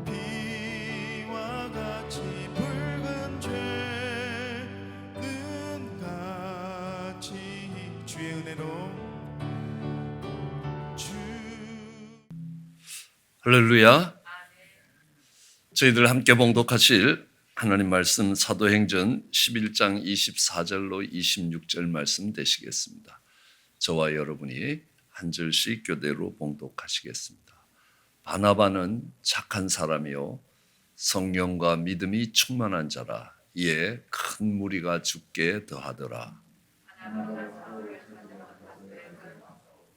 비와 같이 붉은 죄는 같이 주의 은혜로 주 할렐루야. 저희들 함께 봉독하실 하나님 말씀 사도행전 11장 24절로 26절 말씀 되시겠습니다. 저와 여러분이 한 절씩 교대로 봉독하시겠습니다. 바나바는 착한 사람이요 성령과 믿음이 충만한 자라. 이에 큰 무리가 죽게 더하더라.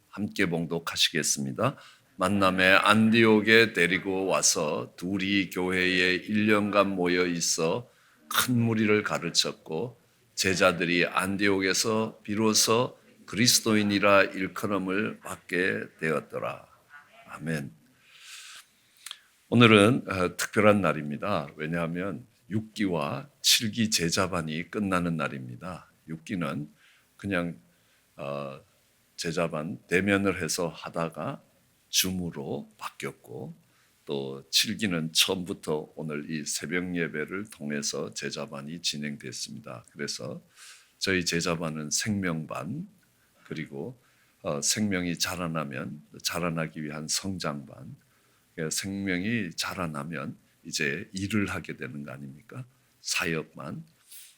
함께 봉독하시겠습니다. 만남에 안디옥에 데리고 와서 둘이 교회에 1년간 모여 있어 큰 무리를 가르쳤고 제자들이 안디옥에서 비로소 그리스도인이라 일컬음을 받게 되었더라. 아멘. 오늘은 특별한 날입니다. 왜냐하면 6기와 7기 제자반이 끝나는 날입니다. 6기는 그냥 제자반 대면을 해서 하다가 줌으로 바뀌었고 또 7기는 처음부터 오늘 이 새벽 예배를 통해서 제자반이 진행됐습니다. 그래서 저희 제자반은 생명반 그리고 생명이 자라나기 위한 성장반, 생명이 자라나면 이제 일을 하게 되는 거 아닙니까? 사역반,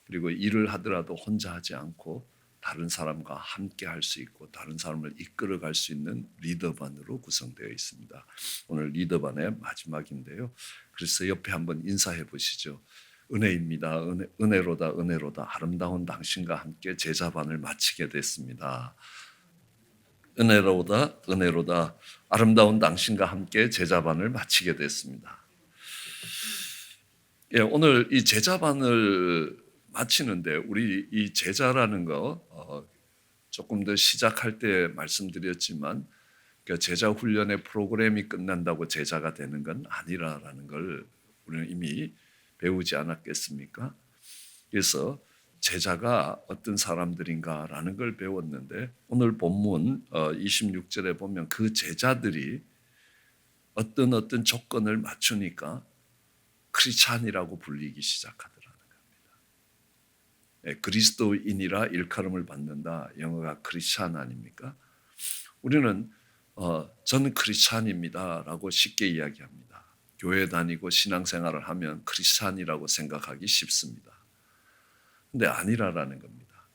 그리고 일을 하더라도 혼자 하지 않고 다른 사람과 함께 할 수 있고 다른 사람을 이끌어 갈 수 있는 리더반으로 구성되어 있습니다. 오늘 리더반의 마지막인데요. 그래서 옆에 한번 인사해 보시죠. 은혜입니다. 은혜로다 은혜로다 아름다운 당신과 함께 제자반을 마치게 됐습니다. 은혜로다 은혜로다 아름다운 당신과 함께 제자반을 마치게 됐습니다. 예, 오늘 이 제자반을 마치는데 우리 이 제자라는 거 조금 더 시작할 때 말씀드렸지만 제자 훈련의 프로그램이 끝난다고 제자가 되는 건 아니라는 걸 우리는 이미 배우지 않았겠습니까? 그래서 제자가 어떤 사람들인가라는 걸 배웠는데 오늘 본문 26절에 보면 그 제자들이 어떤 조건을 맞추니까 크리스찬이라고 불리기 시작하더라는 겁니다. 그리스도인이라 일컬음을 받는다. 영어가 크리스찬 아닙니까? 우리는 저는 크리스찬입니다라고 쉽게 이야기합니다. 교회 다니고 신앙생활을 하면 크리스찬이라고 생각하기 쉽습니다. 근데 아니라라는 겁니다.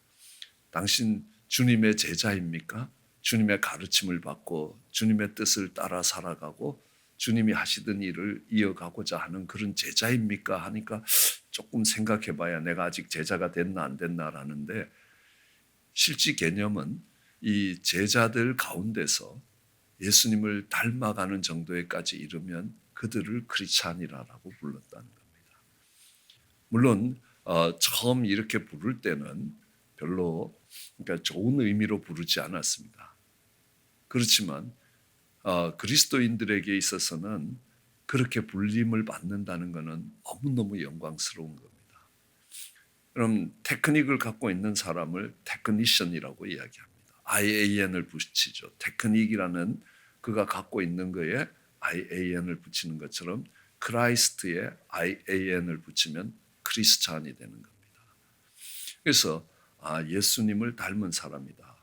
당신 주님의 제자입니까? 주님의 가르침을 받고 주님의 뜻을 따라 살아가고 주님이 하시던 일을 이어가고자 하는 그런 제자입니까? 하니까 조금 생각해 봐야 내가 아직 제자가 됐나 안 됐나라는데 실제 개념은 이 제자들 가운데서 예수님을 닮아가는 정도에까지 이르면 그들을 크리스찬이라고 불렀다는 겁니다. 물론 처음 이렇게 부를 때는 별로 그러니까 좋은 의미로 부르지 않았습니다. 그렇지만 그리스도인들에게 있어서는 그렇게 불림을 받는다는 것은 너무너무 영광스러운 겁니다. 그럼 테크닉을 갖고 있는 사람을 테크니션이라고 이야기합니다. IAN을 붙이죠. 테크닉이라는 그가 갖고 있는 거에 IAN을 붙이는 것처럼 크라이스트에 IAN을 붙이면 크리스찬이 되는 겁니다. 그래서 예수님을 닮은 사람이다.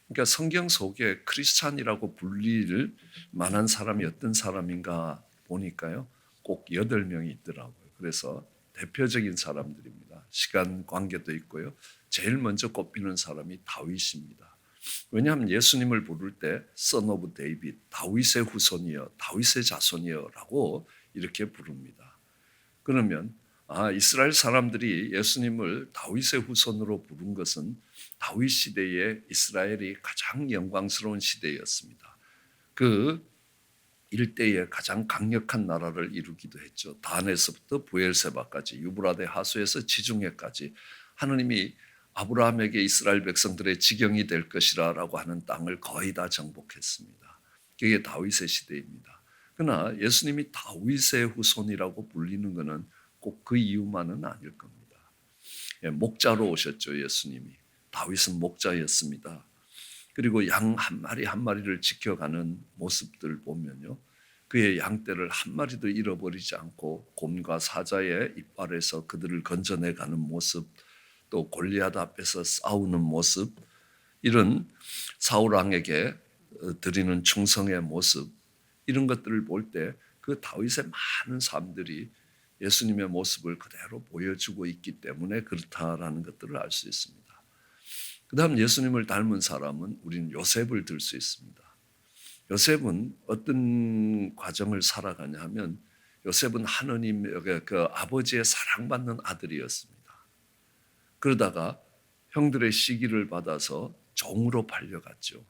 그러니까 성경 속에 크리스찬이라고 불릴 만한 사람이 어떤 사람인가 보니까요. 꼭 8명이 있더라고요. 그래서 대표적인 사람들입니다. 시간 관계도 있고요. 제일 먼저 꼽히는 사람이 다윗입니다. 왜냐하면 예수님을 부를 때 Son of David, 다윗의 후손이여, 다윗의 자손이여라고 이렇게 부릅니다. 그러면 이스라엘 사람들이 예수님을 다윗의 후손으로 부른 것은 다윗 시대에 이스라엘이 가장 영광스러운 시대였습니다. 그 일대에 가장 강력한 나라를 이루기도 했죠. 단에서부터 부엘세바까지 유브라데 하수에서 지중해까지 하느님이 아브라함에게 이스라엘 백성들의 지경이 될 것이라고 하는 땅을 거의 다 정복했습니다. 그게 다윗의 시대입니다. 그러나 예수님이 다윗의 후손이라고 불리는 것은 꼭 그 이유만은 아닐 겁니다. 목자로 오셨죠. 예수님이. 다윗은 목자였습니다. 그리고 양 한 마리 한 마리를 지켜가는 모습들 보면요. 그의 양떼를 한 마리도 잃어버리지 않고 곰과 사자의 이빨에서 그들을 건져내가는 모습, 또 골리앗 앞에서 싸우는 모습, 이런 사울 왕에게 드리는 충성의 모습, 이런 것들을 볼 때 그 다윗의 많은 삶들이 예수님의 모습을 그대로 보여주고 있기 때문에 그렇다라는 것들을 알 수 있습니다. 그 다음 예수님을 닮은 사람은 우리는 요셉을 들 수 있습니다. 요셉은 어떤 과정을 살아가냐 하면 요셉은 하느님의 그 아버지의 사랑받는 아들이었습니다. 그러다가 형들의 시기를 받아서 종으로 팔려갔죠.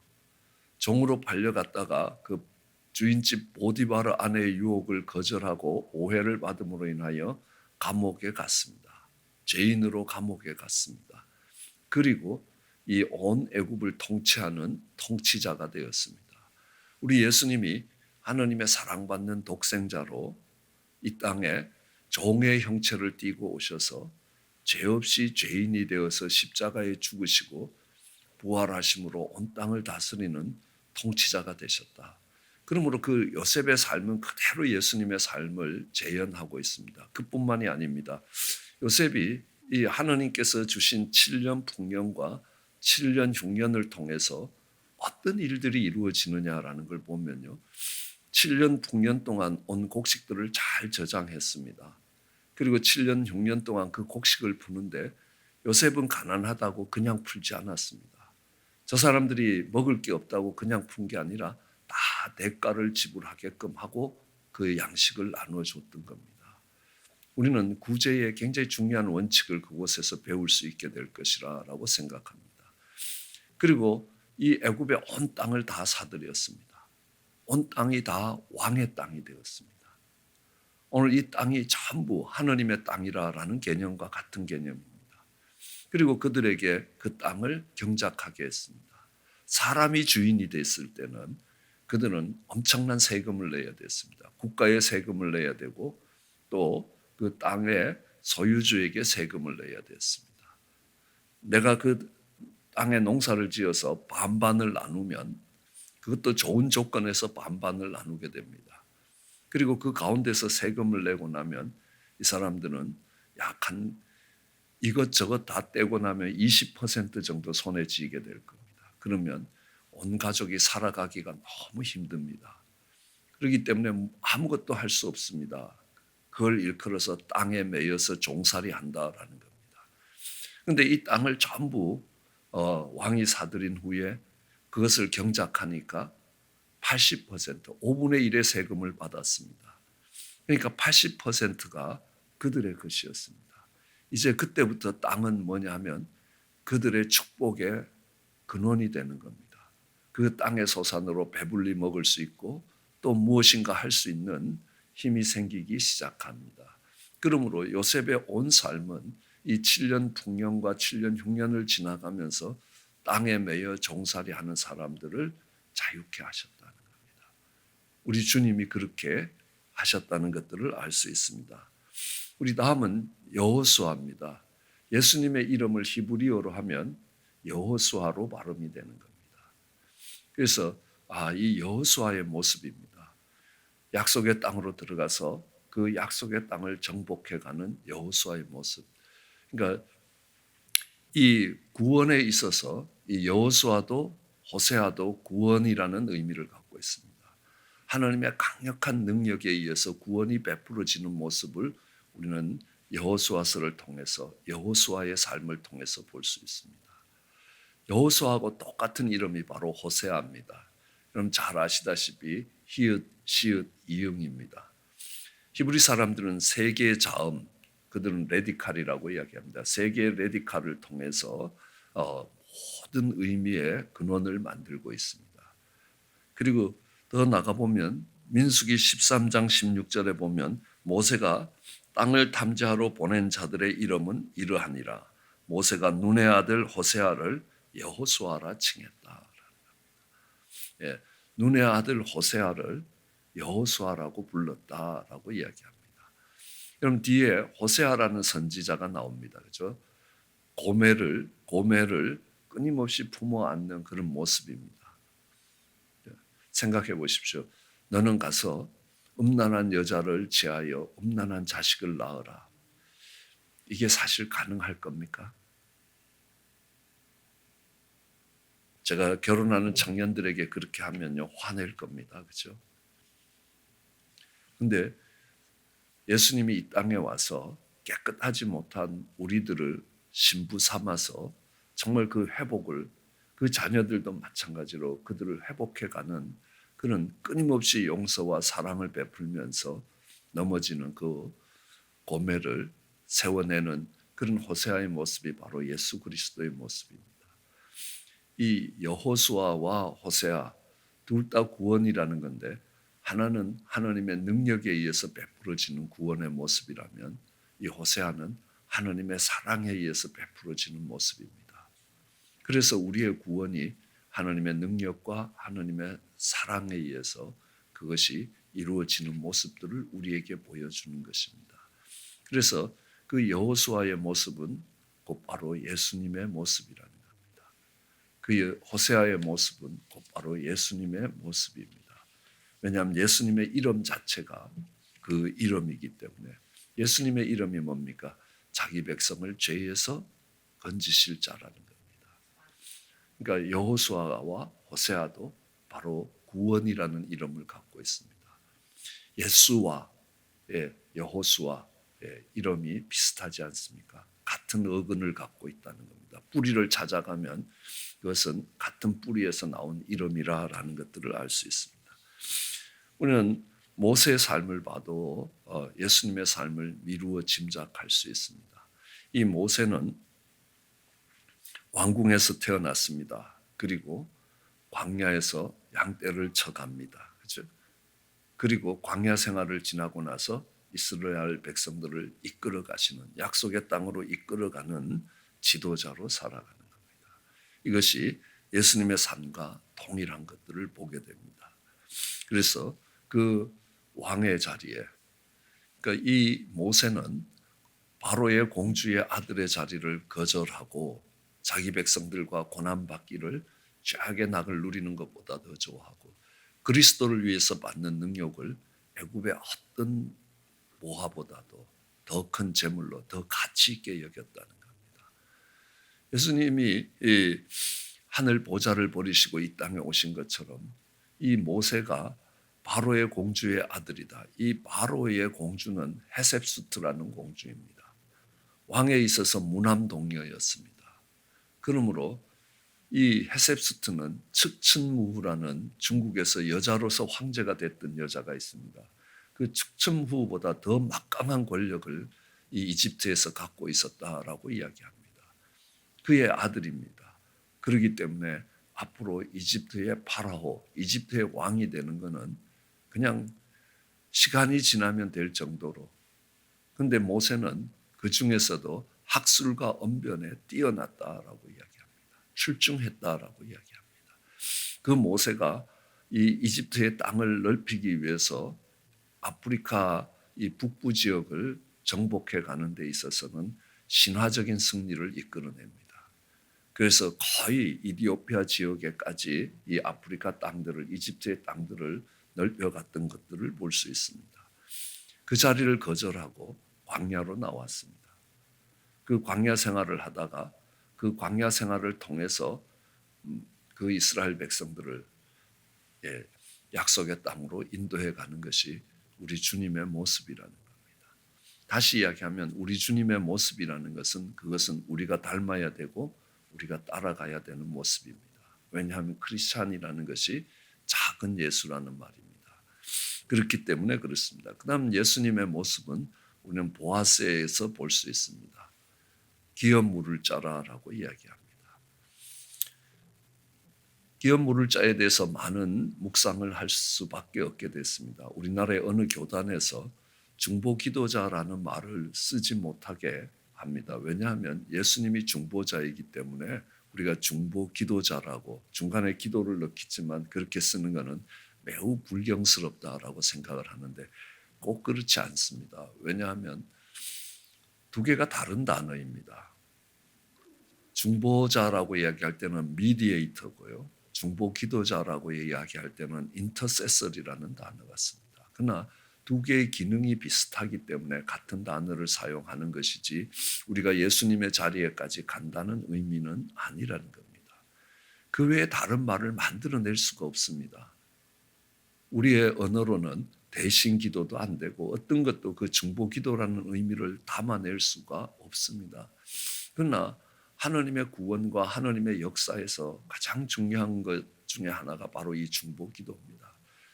종으로 팔려갔다가 그 주인집 보디바르 아내의 유혹을 거절하고 오해를 받음으로 인하여 감옥에 갔습니다. 죄인으로 감옥에 갔습니다. 그리고 이 온 애굽을 통치하는 통치자가 되었습니다. 우리 예수님이 하나님의 사랑받는 독생자로 이 땅에 종의 형체를 띠고 오셔서 죄 없이 죄인이 되어서 십자가에 죽으시고 부활하심으로 온 땅을 다스리는 통치자가 되셨다. 그러므로 그 요셉의 삶은 그대로 예수님의 삶을 재현하고 있습니다. 그뿐만이 아닙니다. 요셉이 이 하나님께서 주신 7년 풍년과 7년 흉년을 통해서 어떤 일들이 이루어지느냐라는 걸 보면요. 7년 풍년 동안 온 곡식들을 잘 저장했습니다. 그리고 7년 흉년 동안 그 곡식을 푸는데 요셉은 가난하다고 그냥 풀지 않았습니다. 저 사람들이 먹을 게 없다고 그냥 푼 게 아니라 다 대가를 지불하게끔 하고 그 양식을 나누어 줬던 겁니다. 우리는 구제의 굉장히 중요한 원칙을 그곳에서 배울 수 있게 될 것이라고 생각합니다. 그리고 이 애굽의 온 땅을 다 사들였습니다. 온 땅이 다 왕의 땅이 되었습니다. 오늘 이 땅이 전부 하나님의 땅이라는 개념과 같은 개념입니다. 그리고 그들에게 그 땅을 경작하게 했습니다. 사람이 주인이 됐을 때는 그들은 엄청난 세금을 내야 됐습니다. 국가에 세금을 내야 되고 또 그 땅의 소유주에게 세금을 내야 됐습니다. 내가 그 땅에 농사를 지어서 반반을 나누면 그것도 좋은 조건에서 반반을 나누게 됩니다. 그리고 그 가운데서 세금을 내고 나면 이 사람들은 약한 이것저것 다 떼고 나면 20% 정도 손에 쥐게 될 겁니다. 그러면 온 가족이 살아가기가 너무 힘듭니다. 그렇기 때문에 아무것도 할 수 없습니다. 그걸 일컬어서 땅에 매여서 종살이 한다라는 겁니다. 그런데 이 땅을 전부 왕이 사들인 후에 그것을 경작하니까 80%, 5분의 1의 세금을 받았습니다. 그러니까 80%가 그들의 것이었습니다. 이제 그때부터 땅은 뭐냐 하면 그들의 축복의 근원이 되는 겁니다. 그 땅의 소산으로 배불리 먹을 수 있고 또 무엇인가 할 수 있는 힘이 생기기 시작합니다. 그러므로 요셉의 온 삶은 이 7년 풍년과 7년 흉년을 지나가면서 땅에 매여 종살이 하는 사람들을 자유케 하셨다는 겁니다. 우리 주님이 그렇게 하셨다는 것들을 알 수 있습니다. 우리 다음은 여호수아입니다. 예수님의 이름을 히브리어로 하면 여호수아로 발음이 되는 겁니다. 그래서 이 여호수아의 모습입니다. 약속의 땅으로 들어가서 그 약속의 땅을 정복해가는 여호수아의 모습. 그러니까 이 구원에 있어서 이 여호수아도 호세아도 구원이라는 의미를 갖고 있습니다. 하나님의 강력한 능력에 의해서 구원이 베풀어지는 모습을 우리는 여호수아서를 통해서 여호수아의 삶을 통해서 볼 수 있습니다. 여호수아하고 똑같은 이름이 바로 호세아입니다. 여러분 잘 아시다시피 히읗, 시읒, 이응입니다. 히브리 사람들은 세 개의 자음, 그들은 레디칼이라고 이야기합니다. 세 개의 레디칼을 통해서 모든 의미의 근원을 만들고 있습니다. 그리고 더 나가보면 민수기 13장 16절에 보면 모세가 땅을 탐지하러 보낸 자들의 이름은 이러하니라. 모세가 눈의 아들 호세아를 여호수아라 칭했다. 예, 눈의 아들 호세아를 여호수아라고 불렀다라고 이야기합니다. 그럼 뒤에 호세아라는 선지자가 나옵니다. 그렇죠? 고멜을 끊임없이 품어 안는 그런 모습입니다. 생각해 보십시오. 너는 가서 음란한 여자를 취하여 음란한 자식을 낳으라. 이게 사실 가능할 겁니까? 제가 결혼하는 청년들에게 그렇게 하면요, 화낼 겁니다. 그죠? 근데 예수님이 이 땅에 와서 깨끗하지 못한 우리들을 신부 삼아서 정말 그 회복을, 그 자녀들도 마찬가지로 그들을 회복해가는 그런 끊임없이 용서와 사랑을 베풀면서 넘어지는 그 고매를 세워내는 그런 호세아의 모습이 바로 예수 그리스도의 모습입니다. 이 여호수아와 호세아 둘 다 구원이라는 건데, 하나는 하나님의 능력에 의해서 베풀어지는 구원의 모습이라면 이 호세아는 하나님의 사랑에 의해서 베풀어지는 모습입니다. 그래서 우리의 구원이 하나님의 능력과 하나님의 사랑에 의해서 그것이 이루어지는 모습들을 우리에게 보여주는 것입니다. 그래서 그 여호수아의 모습은 곧바로 예수님의 모습이라는 겁니다. 그 호세아의 모습은 곧바로 예수님의 모습입니다. 왜냐하면 예수님의 이름 자체가 그 이름이기 때문에. 예수님의 이름이 뭡니까? 자기 백성을 죄에서 건지실 자라는 겁니다. 그러니까 여호수아와 호세아도 바로 구원이라는 이름을 갖고 있습니다. 예수와 여호수아의 이름이 비슷하지 않습니까? 같은 어근을 갖고 있다는 겁니다. 뿌리를 찾아가면 그것은 같은 뿌리에서 나온 이름이라는 것들을 알 수 있습니다. 우리는 모세의 삶을 봐도 예수님의 삶을 미루어 짐작할 수 있습니다. 이 모세는 왕궁에서 태어났습니다. 그리고 광야에서 양떼를 쳐갑니다. 그렇죠? 그리고 광야 생활을 지나고 나서 이스라엘 백성들을 이끌어 가시는, 약속의 땅으로 이끌어가는 지도자로 살아가는 겁니다. 이것이 예수님의 삶과 동일한 것들을 보게 됩니다. 그래서 그 왕의 자리에, 그러니까 이 모세는 바로의 공주의 아들의 자리를 거절하고 자기 백성들과 고난받기를 죄악의 낙을 누리는 것보다 더 좋아하고 그리스도를 위해서 받는 능력을 애굽의 어떤 모하보다도 더 큰 재물로 더 가치 있게 여겼다는 겁니다. 예수님이 이 하늘 보좌를 버리시고 이 땅에 오신 것처럼 이 모세가 바로의 공주의 아들이다. 이 바로의 공주는 헤셉수트라는 공주입니다. 왕에 있어서 무남동녀였습니다. 그러므로 이 헤셉수트는 측천무후라는 중국에서 여자로서 황제가 됐던 여자가 있습니다. 그 측천무후보다 더 막강한 권력을 이 이집트에서 갖고 있었다라고 이야기합니다. 그의 아들입니다. 그렇기 때문에 앞으로 이집트의 파라오, 이집트의 왕이 되는 것은 그냥 시간이 지나면 될 정도로. 근데 모세는 그 중에서도 학술과 언변에 뛰어났다라고 이야기합니다. 출중했다라고 이야기합니다. 그 모세가 이 이집트의 땅을 넓히기 위해서 아프리카 이 북부 지역을 정복해 가는 데 있어서는 신화적인 승리를 이끌어냅니다. 그래서 거의 이디오피아 지역에까지 이 아프리카 땅들을, 이집트의 땅들을 넓혀갔던 것들을 볼 수 있습니다. 그 자리를 거절하고 광야로 나왔습니다. 그 광야 생활을 하다가 그 광야 생활을 통해서 그 이스라엘 백성들을 약속의 땅으로 인도해 가는 것이 우리 주님의 모습이라는 겁니다. 다시 이야기하면 우리 주님의 모습이라는 것은 그것은 우리가 닮아야 되고 우리가 따라가야 되는 모습입니다. 왜냐하면 크리스찬이라는 것이 작은 예수라는 말입니다. 그렇기 때문에 그렇습니다. 그 다음 예수님의 모습은 우리는 보아스에서 볼 수 있습니다. 기업 물을 자라라고 이야기합니다. 기업 물을 자에 대해서 많은 묵상을 할 수밖에 없게 됐습니다. 우리나라의 어느 교단에서 중보 기도자라는 말을 쓰지 못하게 합니다. 왜냐하면 예수님이 중보자이기 때문에 우리가 중보 기도자라고 중간에 기도를 넣겠지만 그렇게 쓰는 것은 매우 불경스럽다라고 생각을 하는데 꼭 그렇지 않습니다. 왜냐하면 두 개가 다른 단어입니다. 중보자라고 이야기할 때는 미디에이터고요. 중보 기도자라고 이야기할 때는 인터세설이라는 단어가 씁니다. 그러나 두 개의 기능이 비슷하기 때문에 같은 단어를 사용하는 것이지 우리가 예수님의 자리에까지 간다는 의미는 아니라는 겁니다. 그 외에 다른 말을 만들어낼 수가 없습니다. 우리의 언어로는 대신 기도도 안 되고 어떤 것도 그 중보 기도라는 의미를 담아낼 수가 없습니다. 그러나 하나님의 구원과 하나님의 역사에서 가장 중요한 것 중에 하나가 바로 이 중보 기도입니다.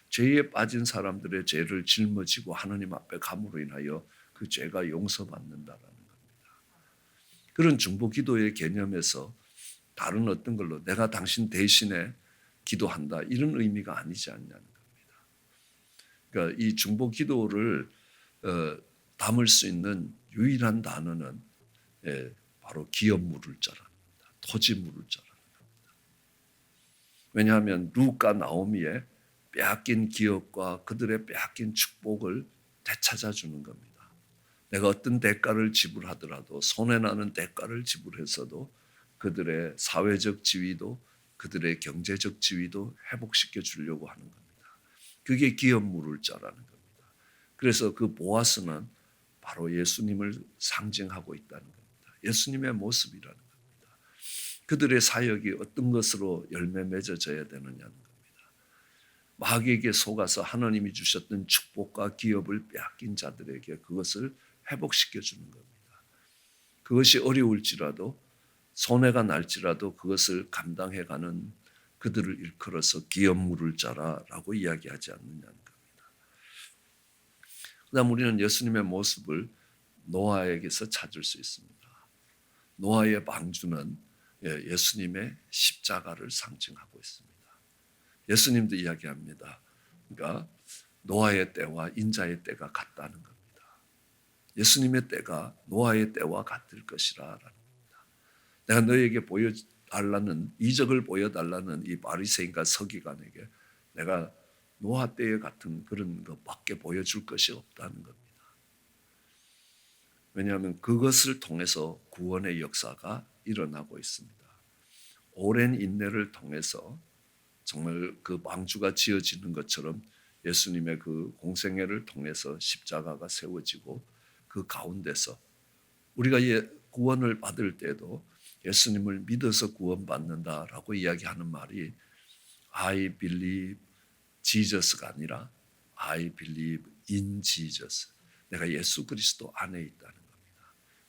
죄에 빠진 사람들의 죄를 짊어지고 하나님 앞에 감으로 인하여 그 죄가 용서받는다라는 겁니다. 그런 중보 기도의 개념에서 다른 어떤 걸로 내가 당신 대신에 기도한다 이런 의미가 아니지 않냐는 겁니다. 그러니까 이 중보 기도를 담을 수 있는 유일한 단어는 바로 기업 물을 자랍니다. 토지 물을 자라는 겁니다. 왜냐하면 룻과 나오미의 빼앗긴 기업과 그들의 빼앗긴 축복을 되찾아 주는 겁니다. 내가 어떤 대가를 지불하더라도 손해나는 대가를 지불해서도 그들의 사회적 지위도 그들의 경제적 지위도 회복시켜 주려고 하는 겁니다. 그게 기업 물을 자라는 겁니다. 그래서 그 보아스는 바로 예수님을 상징하고 있다는 겁니다. 예수님의 모습이라는 겁니다. 그들의 사역이 어떤 것으로 열매 맺어져야 되느냐는 겁니다. 마귀에게 속아서 하나님이 주셨던 축복과 기업을 빼앗긴 자들에게 그것을 회복시켜 주는 겁니다. 그것이 어려울지라도 손해가 날지라도 그것을 감당해가는 그들을 일컬어서 기업 물을 자라라고 이야기하지 않느냐는 겁니다. 그다음 우리는 예수님의 모습을 노아에게서 찾을 수 있습니다. 노아의 방주는 예수님의 십자가를 상징하고 있습니다. 예수님도 이야기합니다. 그러니까 노아의 때와 인자의 때가 같다는 겁니다. 예수님의 때가 노아의 때와 같을 것이라는 겁니다. 내가 너에게 보여달라는 이적을 보여달라는 이 바리새인과 서기관에게 내가 노아 때에 같은 그런 것밖에 보여줄 것이 없다는 겁니다. 왜냐하면 그것을 통해서 구원의 역사가 일어나고 있습니다. 오랜 인내를 통해서 정말 그 방주가 지어지는 것처럼 예수님의 그 공생애를 통해서 십자가가 세워지고 그 가운데서 우리가 구원을 받을 때도 예수님을 믿어서 구원받는다라고 이야기하는 말이 I believe Jesus가 아니라 I believe in Jesus. 내가 예수 그리스도 안에 있다는 겁니다.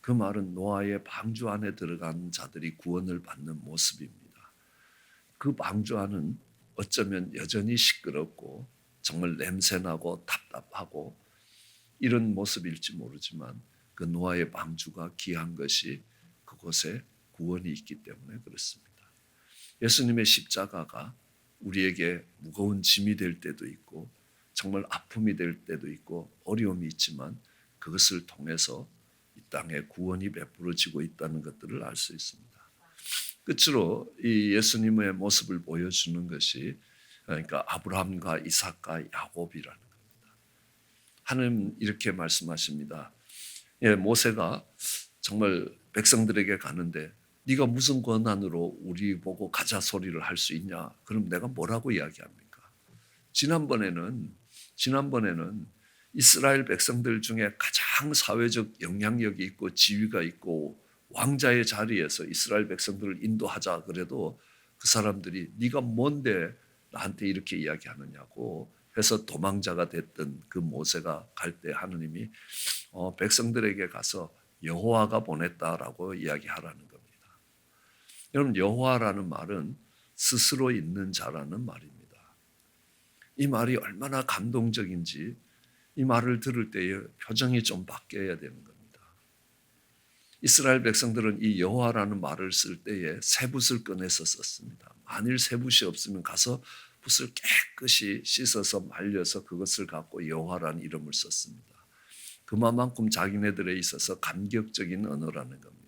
그 말은 노아의 방주 안에 들어간 자들이 구원을 받는 모습입니다. 그 방주 안은 어쩌면 여전히 시끄럽고 정말 냄새나고 답답하고 이런 모습일지 모르지만 그 노아의 방주가 귀한 것이 그곳에 구원이 있기 때문에 그렇습니다. 예수님의 십자가가 우리에게 무거운 짐이 될 때도 있고 정말 아픔이 될 때도 있고 어려움이 있지만 그것을 통해서 이 땅에 구원이 베풀어지고 있다는 것들을 알 수 있습니다. 끝으로 이 예수님의 모습을 보여주는 것이 그러니까 아브라함과 이삭과 야곱이라는 겁니다. 하나님 이렇게 말씀하십니다. 모세가 정말 백성들에게 가는데 네가 무슨 권한으로 우리 보고 가자 소리를 할 수 있냐? 그럼 내가 뭐라고 이야기합니까? 지난번에는 이스라엘 백성들 중에 가장 사회적 영향력이 있고 지위가 있고 왕자의 자리에서 이스라엘 백성들을 인도하자 그래도 그 사람들이 네가 뭔데 나한테 이렇게 이야기하느냐고 해서 도망자가 됐던 그 모세가 갈 때 하느님이 백성들에게 가서 여호와가 보냈다라고 이야기하라는 겁니다. 여러분 여호와라는 말은 스스로 있는 자라는 말입니다. 이 말이 얼마나 감동적인지 이 말을 들을 때에 표정이 좀 바뀌어야 되는 겁니다. 이스라엘 백성들은 이 여호와라는 말을 쓸 때에 쇠붓을 꺼내서 썼습니다. 만일 쇠붓이 없으면 가서 붓을 깨끗이 씻어서 말려서 그것을 갖고 여호와라는 이름을 썼습니다. 그만큼 자기네들에 있어서 감격적인 언어라는 겁니다.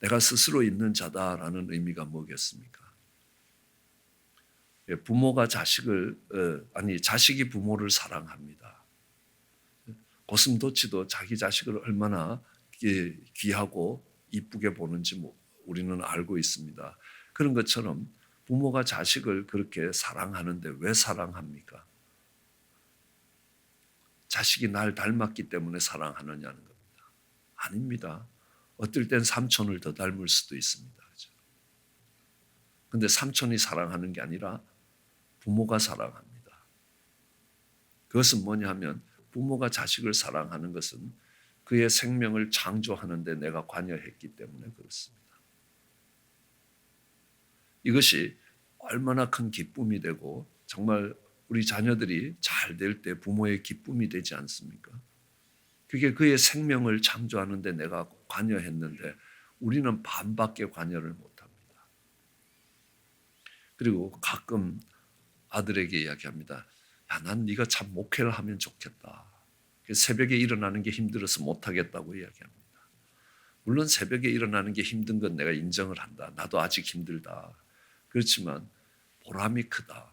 내가 스스로 있는 자다라는 의미가 뭐겠습니까? 부모가 자식이 부모를 사랑합니다. 고슴도치도 자기 자식을 얼마나 귀하고 이쁘게 보는지 우리는 알고 있습니다. 그런 것처럼 부모가 자식을 그렇게 사랑하는데 왜 사랑합니까? 자식이 날 닮았기 때문에 사랑하느냐는 겁니다. 아닙니다. 어떨 땐 삼촌을 더 닮을 수도 있습니다. 그런데 삼촌이 사랑하는 게 아니라 부모가 사랑합니다. 그것은 뭐냐 하면 부모가 자식을 사랑하는 것은 그의 생명을 창조하는 데 내가 관여했기 때문에 그렇습니다. 이것이 얼마나 큰 기쁨이 되고 정말 우리 자녀들이 잘 될 때 부모의 기쁨이 되지 않습니까? 그게 그의 생명을 창조하는 데 내가 관여했는데 우리는 반밖에 관여를 못합니다. 그리고 가끔 아들에게 이야기합니다. 야, 난 네가 참 목회를 하면 좋겠다. 새벽에 일어나는 게 힘들어서 못하겠다고 이야기합니다. 물론 새벽에 일어나는 게 힘든 건 내가 인정을 한다. 나도 아직 힘들다. 그렇지만 보람이 크다.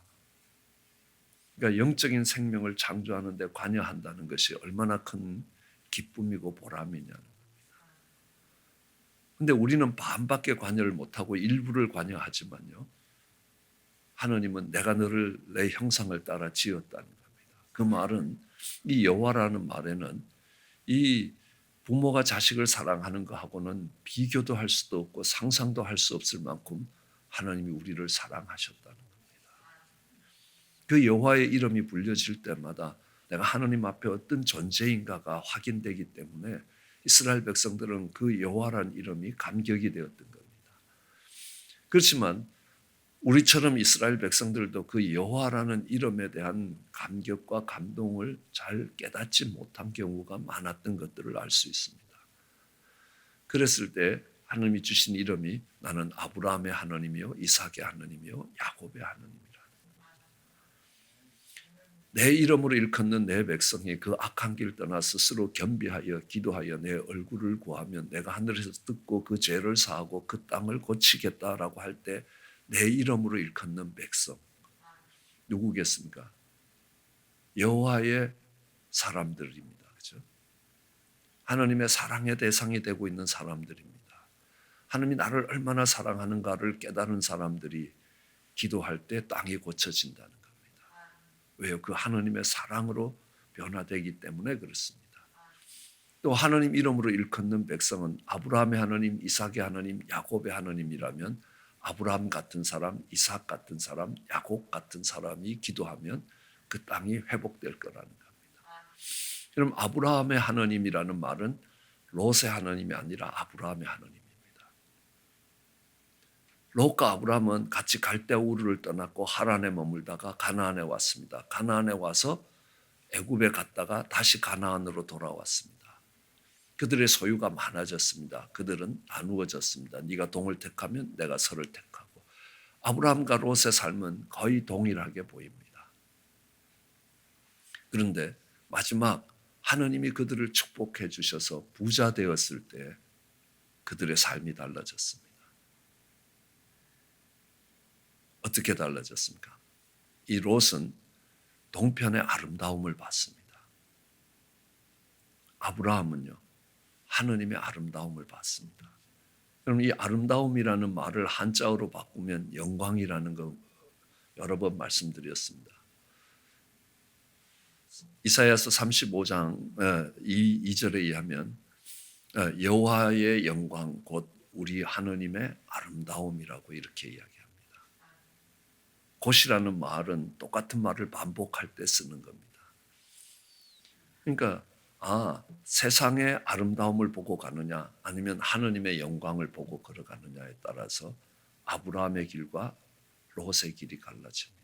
그러니까 영적인 생명을 창조하는 데 관여한다는 것이 얼마나 큰 기쁨이고 보람이냐는 겁니다. 그런데 우리는 반밖에 관여를 못하고 일부를 관여하지만요. 하나님은 내가 너를 내 형상을 따라 지었다는 겁니다. 그 말은 이 여호와라는 말에는 이 부모가 자식을 사랑하는 것하고는 비교도 할 수도 없고 상상도 할 수 없을 만큼 하나님이 우리를 사랑하셨다는 겁니다. 그 여호와의 이름이 불려질 때마다 내가 하나님 앞에 어떤 존재인가가 확인되기 때문에 이스라엘 백성들은 그 여호와라는 이름이 감격이 되었던 겁니다. 그렇지만 우리처럼 이스라엘 백성들도 그 여호와라는 이름에 대한 감격과 감동을 잘 깨닫지 못한 경우가 많았던 것들을 알 수 있습니다. 그랬을 때 하나님이 주신 이름이 나는 아브라함의 하나님이요 이삭의 하나님이요 야곱의 하나님이라. 내 이름으로 일컫는 내 백성이 그 악한 길 떠나 스스로 겸비하여 기도하여 내 얼굴을 구하면 내가 하늘에서 듣고 그 죄를 사하고 그 땅을 고치겠다라고 할 때 내 이름으로 일컫는 백성 누구겠습니까? 여호와의 사람들입니다. 그렇죠? 하나님의 사랑의 대상이 되고 있는 사람들입니다. 하나님이 나를 얼마나 사랑하는가를 깨달은 사람들이 기도할 때 땅이 고쳐진다는 겁니다. 왜요? 그 하나님의 사랑으로 변화되기 때문에 그렇습니다. 또 하나님 이름으로 일컫는 백성은 아브라함의 하나님, 이삭의 하나님, 야곱의 하나님이라면 아브라함 같은 사람, 이삭 같은 사람, 야곱 같은 사람이 기도하면 그 땅이 회복될 거라는 겁니다. 그럼 아브라함의 하나님이라는 말은 롯의 하나님이 아니라 아브라함의 하나님입니다. 롯과 아브라함은 같이 갈대아 우르를 떠났고 하란에 머물다가 가나안에 왔습니다. 가나안에 와서 애굽에 갔다가 다시 가나안으로 돌아왔습니다. 그들의 소유가 많아졌습니다. 그들은 나누어졌습니다. 네가 동을 택하면 내가 서를 택하고. 아브라함과 롯의 삶은 거의 동일하게 보입니다. 그런데 마지막 하나님이 그들을 축복해 주셔서 부자 되었을 때 그들의 삶이 달라졌습니다. 어떻게 달라졌습니까? 이 롯은 동편의 아름다움을 봤습니다. 아브라함은요. 하나님의 아름다움을 봤습니다. 그럼 이 아름다움이라는 말을 한자어로 바꾸면 영광이라는 거 여러 번 말씀드렸습니다. 이사야서 35장 2절에 의하면 여호와의 영광 곧 우리 하나님의 아름다움이라고 이렇게 이야기합니다. 곧이라는 말은 똑같은 말을 반복할 때 쓰는 겁니다. 그러니까 세상의 아름다움을 보고 가느냐 아니면 하나님의 영광을 보고 걸어가느냐에 따라서 아브라함의 길과 롯의 길이 갈라집니다.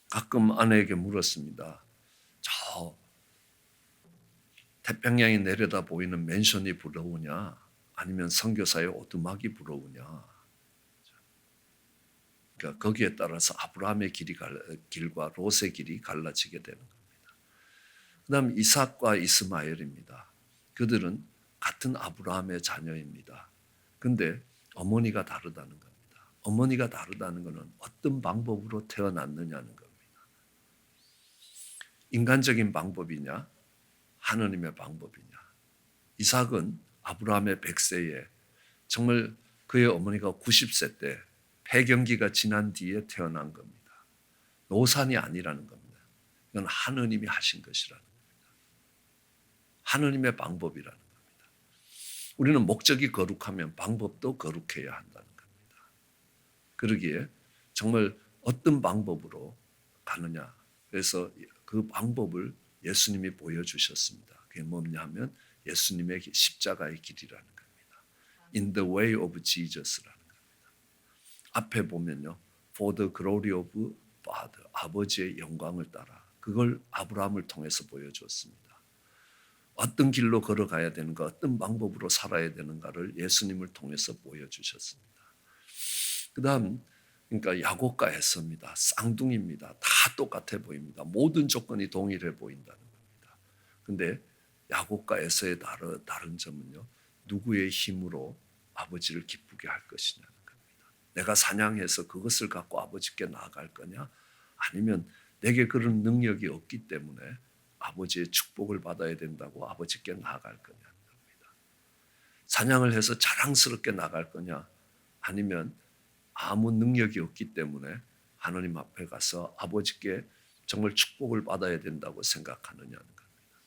가끔 아내에게 물었습니다. 저 태평양이 내려다 보이는 맨션이 부러우냐 아니면 선교사의 오두막이 부러우냐. 그러니까 거기에 따라서 아브라함의 길과 롯의 길이 갈라지게 되는 겁니다. 그 다음 이삭과 이스마엘입니다. 그들은 같은 아브라함의 자녀입니다. 그런데 어머니가 다르다는 겁니다. 어머니가 다르다는 것은 어떤 방법으로 태어났느냐는 겁니다. 인간적인 방법이냐 하나님의 방법이냐. 이삭은 아브라함의 100세에 정말 그의 어머니가 90세 때 폐경기가 지난 뒤에 태어난 겁니다. 노산이 아니라는 겁니다. 이건 하느님이 하신 것이라는 겁니다. 하느님의 방법이라는 겁니다. 우리는 목적이 거룩하면 방법도 거룩해야 한다는 겁니다. 그러기에 정말 어떤 방법으로 가느냐. 그래서 그 방법을 예수님이 보여주셨습니다. 그게 뭐냐 하면 예수님의 십자가의 길이라는 겁니다. In the way of Jesus라는 겁니다. 앞에 보면요. For the glory of Father, 아버지의 영광을 따라. 그걸 아브라함을 통해서 보여줬습니다. 어떤 길로 걸어가야 되는가, 어떤 방법으로 살아야 되는가를 예수님을 통해서 보여주셨습니다. 그 다음 그러니까 야곱과 에서입니다. 쌍둥이입니다. 다 똑같아 보입니다. 모든 조건이 동일해 보인다는 겁니다. 근데 야곱과 에서의 다른 점은요. 누구의 힘으로 아버지를 기쁘게 할 것이냐는 겁니다. 내가 사냥해서 그것을 갖고 아버지께 나아갈 거냐? 아니면 내게 그런 능력이 없기 때문에 아버지의 축복을 받아야 된다고 아버지께 나아갈 거냐는 겁니다. 사냥을 해서 자랑스럽게 나갈 거냐? 아니면 아무 능력이 없기 때문에 하나님 앞에 가서 아버지께 정말 축복을 받아야 된다고 생각하느냐는 겁니다.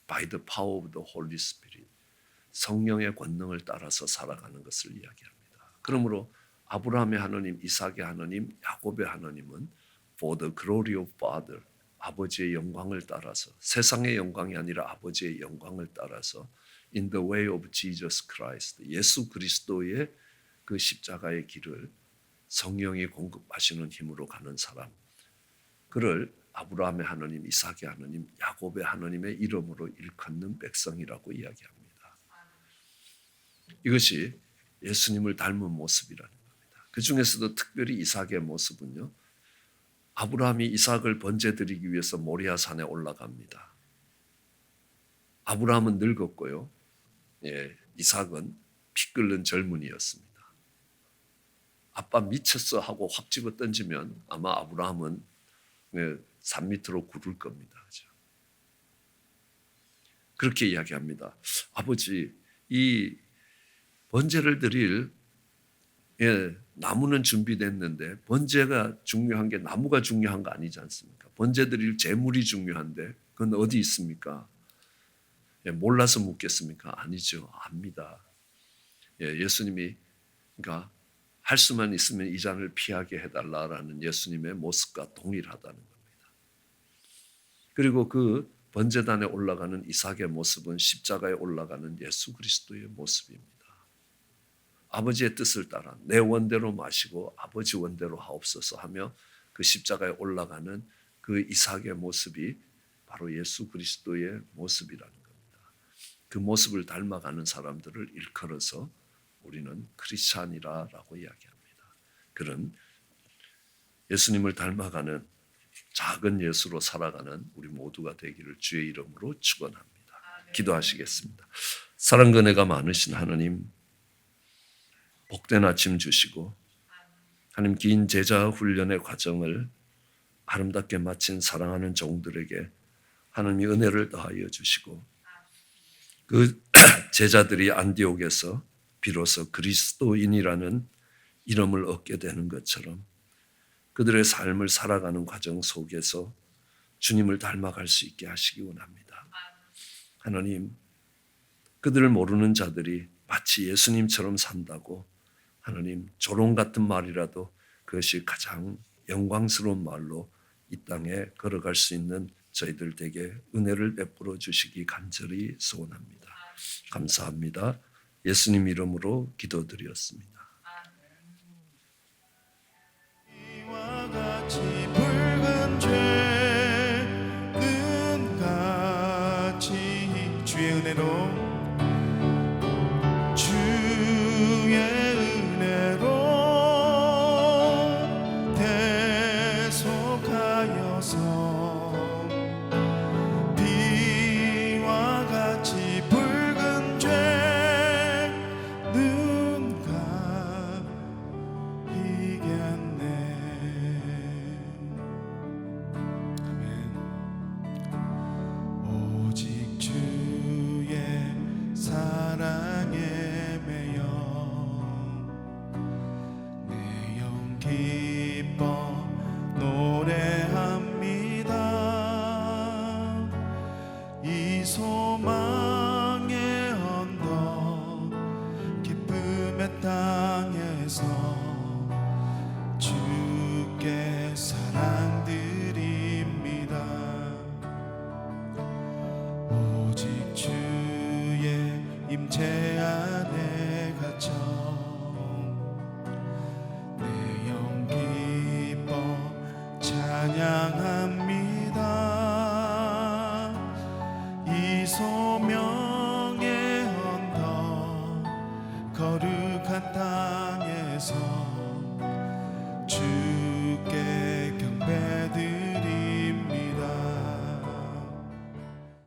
By the power of the Holy Spirit, 성령의 권능을 따라서 살아가는 것을 이야기합니다. 그러므로 아브라함의 하나님, 이삭의 하나님, 야곱의 하나님은 For the glory of Father, 아버지의 영광을 따라서, 세상의 영광이 아니라 아버지의 영광을 따라서 In the way of Jesus Christ, 예수 그리스도의 그 십자가의 길을 성령이 공급하시는 힘으로 가는 사람, 그를 아브라함의 하나님, 이삭의 하나님, 야곱의 하나님의 이름으로 일컫는 백성이라고 이야기합니다. 이것이 예수님을 닮은 모습이라는 겁니다. 그 중에서도 특별히 이삭의 모습은요. 아브라함이 이삭을 번제드리기 위해서 모리아산에 올라갑니다. 아브라함은 늙었고요. 이삭은 피 끓는 젊은이였습니다. 아빠 미쳤어 하고 확 집어 던지면 아마 아브라함은 산 밑으로 구를 겁니다. 그렇게 이야기합니다. 아버지, 이 번제를 드릴 나무는 준비됐는데 번제가 중요한 게 나무가 중요한 거 아니지 않습니까? 번제 드릴 제물이 중요한데 그건 어디 있습니까? 몰라서 묻겠습니까? 아니죠. 압니다. 예수님이 그러니까 할 수만 있으면 이 잔을 피하게 해달라라는 예수님의 모습과 동일하다는 겁니다. 그리고 그 번제단에 올라가는 이삭의 모습은 십자가에 올라가는 예수 그리스도의 모습입니다. 아버지의 뜻을 따라 내 원대로 마시고 아버지 원대로 하옵소서 하며 그 십자가에 올라가는 그 이삭의 모습이 바로 예수 그리스도의 모습이라는 겁니다. 그 모습을 닮아가는 사람들을 일컬어서 우리는 크리스찬이라고 이야기합니다. 그런 예수님을 닮아가는 작은 예수로 살아가는 우리 모두가 되기를 주의 이름으로 축원합니다. 기도하시겠습니다. 사랑과 은혜가 많으신 하나님, 복된 아침 주시고 하나님 긴 제자 훈련의 과정을 아름답게 마친 사랑하는 종들에게 하나님이 은혜를 더하여 주시고 그 제자들이 안디옥에서 비로소 그리스도인이라는 이름을 얻게 되는 것처럼 그들의 삶을 살아가는 과정 속에서 주님을 닮아갈 수 있게 하시기 원합니다. 하나님, 그들을 모르는 자들이 마치 예수님처럼 산다고 하나님 조롱 같은 말이라도 그것이 가장 영광스러운 말로 이 땅에 걸어갈 수 있는 저희들 에게 은혜를 베풀어 주시기 간절히 소원합니다. 감사합니다. 예수님 이름으로 기도드렸습니다. 이와 같이 붉은 죄는 같이 주의 은혜로 비와 같이 붉은 죄는 가 이겼네. 아멘. 오직 주의 사랑에 매여 기뻐 노래합니다. 이 소망의 언덕 기쁨의 땅에서 주께 사랑드립니다. 오직 주의 임재 안에 갇혀 내 영 기뻐 찬양합니다. 이 소명의 언덕 거룩한 땅에서 주께